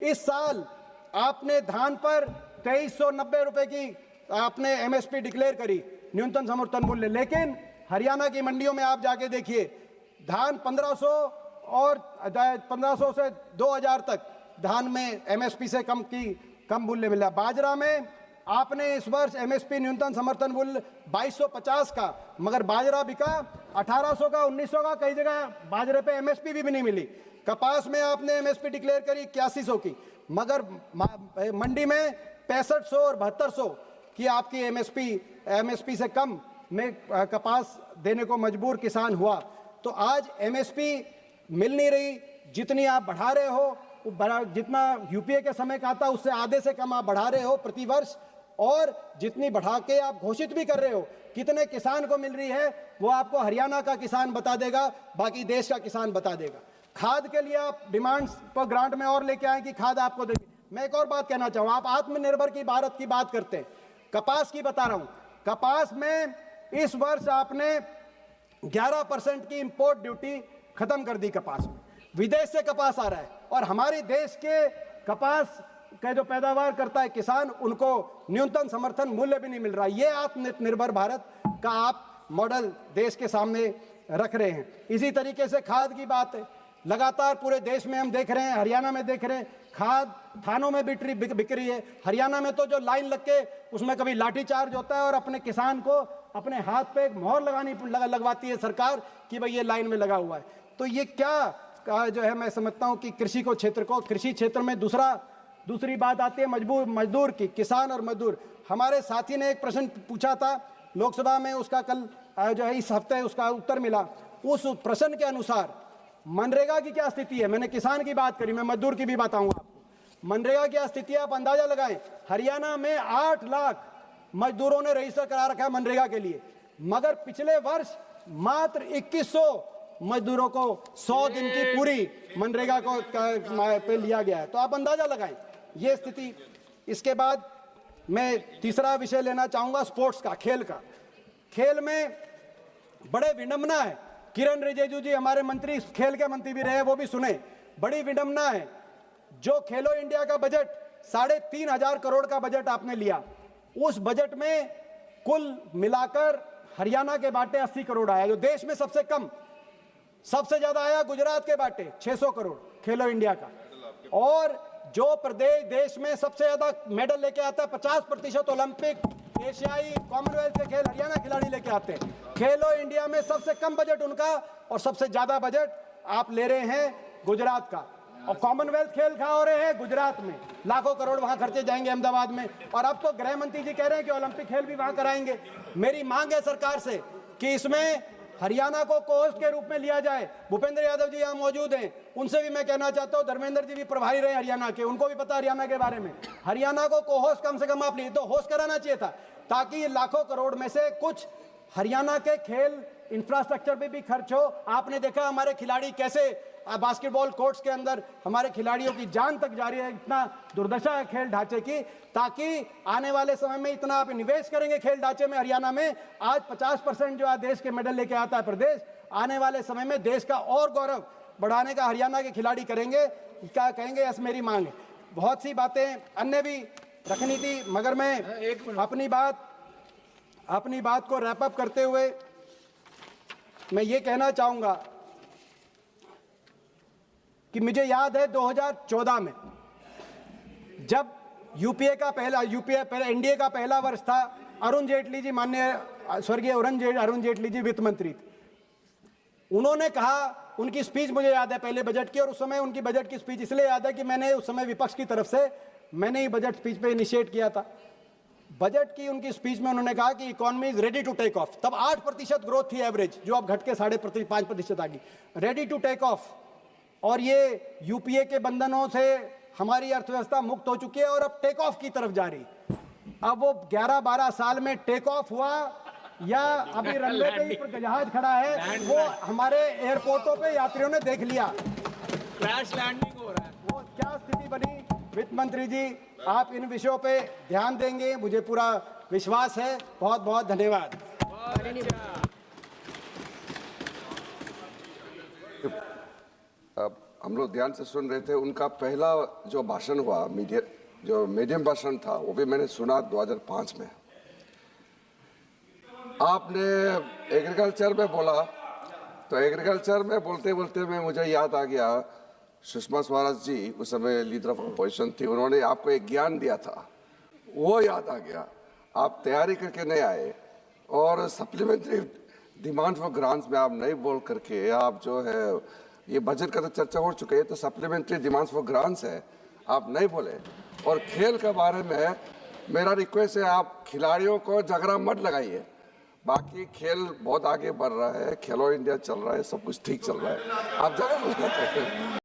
इस साल आपने धान पर 2390 रुपए की आपने एमएसपी डिक्लेयर करी, न्यूनतम समर्थन मूल्य, लेकिन हरियाणा की मंडियों में आप जाके देखिए धान 1500 और 1500 से 2000 तक धान में एमएसपी से कम मूल्य मिला। बाजरा में आपने इस वर्ष एमएसपी न्यूनतम समर्थन मूल्य 2250 का, मगर बाजरा बिका 1800 का, 1900 का, कई जगह बाजरे पे एमएसपी भी नहीं मिली। कपास में आपने एमएसपी डिक्लेयर करी 8100 की, मगर मंडी में 6500 और 7200 की आपकी एमएसपी से कम में कपास देने को मजबूर किसान हुआ। तो आज एमएसपी मिल नहीं रही, जितनी आप बढ़ा रहे हो, जितना यूपीए के समय का था उससे आधे से कम आप बढ़ा रहे हो प्रति वर्ष, और जितनी बढ़ा के आप घोषित भी कर रहे हो, कितने किसान को मिल रही है वो आपको हरियाणा का किसान बता देगा, बाकी देश का किसान बता देगा। खाद के लिए आप डिमांड्स पर ग्रांट में और लेके आए कि खाद आपको देंगे। मैं एक और बात कहना चाहूँ, आप आत्मनिर्भर की भारत की बात करते हैं, कपास की बता रहा हूँ। कपास में इस वर्ष आपने 11% की इंपोर्ट ड्यूटी खत्म कर दी। कपास में विदेश से कपास आ रहा है और हमारे देश के कपास का जो पैदावार करता है किसान, उनको न्यूनतम समर्थन मूल्य भी नहीं मिल रहा। ये आत्मनिर्भर भारत का आप मॉडल देश के सामने रख रहे हैं। इसी तरीके से खाद की बात है, लगातार पूरे देश में हम देख रहे हैं, हरियाणा में देख रहे हैं, खाद थानों में बिक रही है। हरियाणा में तो जो लाइन लग के उसमें कभी लाठीचार्ज होता है और अपने किसान को अपने हाथ पे एक मोहर लगवाती है सरकार कि भाई ये लाइन में लगा हुआ है। तो ये क्या जो है, मैं समझता हूं कि कृषि क्षेत्र में दूसरी बात आती है मजदूर की, किसान और मजदूर। हमारे साथी ने एक प्रश्न पूछा था लोकसभा में, उसका कल जो है इस हफ्ते उसका उत्तर मिला। उस प्रश्न के अनुसार मनरेगा की क्या स्थिति है, मैंने किसान की बात करी, मैं मजदूर की भी बताऊंगा आपको। मनरेगा की स्थिति आप अंदाजा लगाएं, हरियाणा में 8 लाख मजदूरों ने रजिस्टर करा रखा है मनरेगा के लिए, मगर पिछले वर्ष मात्र 2100 मजदूरों को 100 दिन की पूरी मनरेगा को पे लिया गया है। तो आप अंदाजा लगाएं ये स्थिति। इसके बाद मैं तीसरा विषय लेना चाहूंगा स्पोर्ट्स का, खेल का। खेल में बड़े विडंबना है, किरण रिजिजू जी हमारे मंत्री, खेल के मंत्री भी रहे, वो भी सुने, बड़ी विडंबना है। जो खेलो इंडिया का बजट 3500 करोड़ का बजट आपने लिया, उस बजट में कुल मिलाकर हरियाणा के बाटे 80 करोड़ आया, जो देश में सबसे कम। सबसे ज्यादा आया गुजरात के बाटे 600 करोड़ खेलो इंडिया का। और जो प्रदेश देश में सबसे ज्यादा मेडल लेके आता है, 50% ओलंपिक, एशियाई, कॉमनवेल्थ के खेल हरियाणा खिलाड़ी लेके आते हैं। खेलो इंडिया में सबसे कम बजट उनका और सबसे ज्यादा बजट आप ले रहे हैं गुजरात का। और कॉमनवेल्थ खेल कहाँ हो रहे हैं? गुजरात में। लाखों करोड़ वहां खर्चे जाएंगे अहमदाबाद में, और अब तो गृह मंत्री जी कह रहे हैं कि ओलंपिक खेल भी वहां कराएंगे। मेरी मांग है सरकार से कि इसमें हरियाणा को कोहोस्ट के रूप में लिया जाए। भूपेंद्र यादव जी यहाँ मौजूद हैं, उनसे भी मैं कहना चाहता हूँ, धर्मेंद्र जी भी प्रभारी रहे हरियाणा के, उनको भी पता हरियाणा के बारे में। हरियाणा को कोहोस्ट कम से कम आप नहीं तो होस्ट कराना चाहिए था, ताकि लाखों करोड़ में से कुछ हरियाणा के खेल इंफ्रास्ट्रक्चर पे भी खर्च हो। आपने देखा हमारे खिलाड़ी कैसे बास्केटबॉल कोर्ट्स के अंदर, हमारे खिलाड़ियों की जान तक जा रही है, इतना दुर्दशा है खेल ढांचे की। ताकि आने वाले समय में इतना आप निवेश करेंगे खेल ढांचे में हरियाणा में, आज 50% जो आज देश के मेडल लेके आता है प्रदेश, आने वाले समय में देश का और गौरव बढ़ाने का हरियाणा के खिलाड़ी करेंगे। क्या कहेंगे, ऐसी मेरी मांग है। बहुत सी बातें अन्य भी रखनी थी, मगर मैं अपनी बात को रैप अप करते हुए मैं ये कहना चाहूंगा कि मुझे याद है 2014 में जब एनडीए का पहला वर्ष था, अरुण जेटली जी, माननीय स्वर्गीय अरुण जेटली जी वित्त मंत्री थे। उन्होंने कहा, उनकी स्पीच मुझे याद है पहले बजट की, और उस समय उनकी बजट की स्पीच इसलिए याद है कि मैंने उस समय विपक्ष की तरफ से मैंने ही बजट स्पीच पे इनिशिएट किया था। बजट की उनकी स्पीच में उन्होंने कहा कि economy is ready to take off. तब 8% ग्रोथ थी एवरेज, जो अब घट के 5.5% आ गई, रेडी टू टेक ऑफ। और ये यूपीए के बंधनों से हमारी अर्थव्यवस्था मुक्त हो चुकी है और अब टेक ऑफ की तरफ जा रही। अब वो 11-12 साल में टेक ऑफ हुआ या अभी रनवे पे ही जहाज खड़ा है, वो हमारे एयरपोर्टों पे यात्रियों ने देख लिया, क्रैश लैंडिंग हो रहा है। वो क्या स्थिति बनी। वित्त मंत्री जी, आप इन विषयों पे ध्यान देंगे, मुझे पूरा विश्वास है। बहुत बहुत धन्यवाद। बहुत अच्छा। हम लोग ध्यान से सुन रहे थे। उनका पहला जो भाषण हुआ जो मीडियम भाषण था वो भी मैंने सुना 2005 में। आपने एग्रीकल्चर में बोला, तो एग्रीकल्चर में बोलते बोलते में मुझे याद आ गया, सुषमा स्वराज जी उस समय लीडर ऑफ अपोजिशन थी, उन्होंने आपको एक ज्ञान दिया था, वो याद आ गया। आप तैयारी करके नहीं आए और सप्लीमेंट्री डिमांड फॉर ग्रांट्स में आप नहीं बोल करके आप जो है, ये बजट का तो चर्चा हो चुका है, तो सप्लीमेंट्री डिमांड्स फॉर ग्रांट्स है, आप नहीं बोले। और खेल के बारे में मेरा रिक्वेस्ट है, आप खिलाड़ियों को झगड़ा मत लगाइए। बाकी खेल बहुत आगे बढ़ रहा है, खेलो इंडिया चल रहा है, सब कुछ ठीक चल रहा है, आप झगड़ा मत लगाइए।